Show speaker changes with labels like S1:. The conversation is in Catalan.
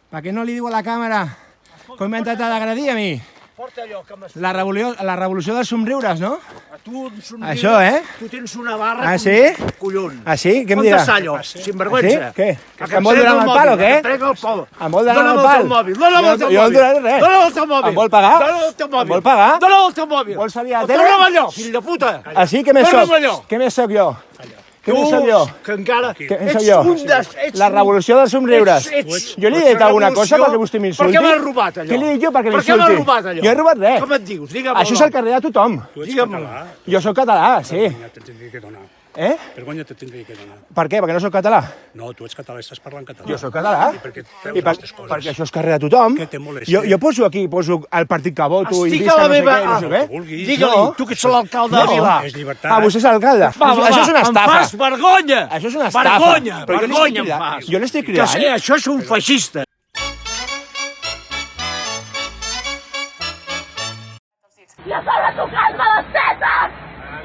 S1: Per què no li diu a la càmera com m'ha intentat agredir a mi?
S2: Porta allò que m'has...
S1: La revolució dels somriures, no?
S2: A tu un somriure...
S1: Això, eh?
S2: Tu tens una barra...
S1: Ah, sí?
S2: Collons.
S1: Ah, sí? Què em dirà?
S2: On està allò? Sinvergüenza.
S1: Sí? Què? Que em vol donar el pal o què?
S2: Que trec el pal.
S1: Em vol donar el pal?
S2: Dóna'm el teu mòbil.
S1: Jo no et donaré res.
S2: Dóna'm el teu mòbil.
S1: Em vol pagar?
S2: Dóna'm el teu mòbil.
S1: Em vol pagar?
S2: Dóna'm el teu mòbil.
S1: Vols salir a la tele?
S2: Torna'm allò, fill de puta.
S1: Ah, sí? Què més
S2: Torna'm
S1: soc?
S2: allò.
S1: Què més soc jo? Què més soc jo?
S2: Que encara...
S1: Què més soc
S2: Ets
S1: jo?
S2: un des...
S1: La revolució dels somriures. Jo li he dit alguna cosa perquè vostè m'insulti?
S2: Per què m'has robat allò?
S1: Què li he dit jo perquè m'insulti?
S2: Per què m'has robat allò?
S1: Jo he robat res.
S2: Com et dius? Digue'm.
S1: Això és el carrer de tothom.
S3: Tu ets
S2: Digue'm.
S3: català.
S1: Jo sóc català, sí.
S3: Vergonya te tindria que donar.
S1: Eh?
S3: Vergonya te tindria que donar.
S1: Per què? Perquè no sóc català?
S3: No, tu ets català, estàs parlant català.
S1: Jo sóc català.
S3: I per què feu
S1: I
S3: aquestes coses?
S1: perquè això és carrer de tothom.
S3: Què te molesta?
S1: Jo poso aquí, poso el partit que voto i
S2: Estic
S1: visca
S2: a la
S1: no sé
S2: meva...
S1: què, no sé què.
S3: vulguis.
S2: Digue-li, tu que ets l'alcalde de Vilà.
S3: És llibertat.
S1: Ah, vostè és l'alcalde. Això és una estafa.
S2: Em fas vergonya.
S1: Això és una estafa.
S2: Vergonya,
S1: Però jo
S2: vergonya em
S1: l'estic
S2: fas.
S1: cridant. Jo l'estic
S2: Que
S1: cridant.
S2: sé, això és un feixista.
S4: I a sobre tocant-me les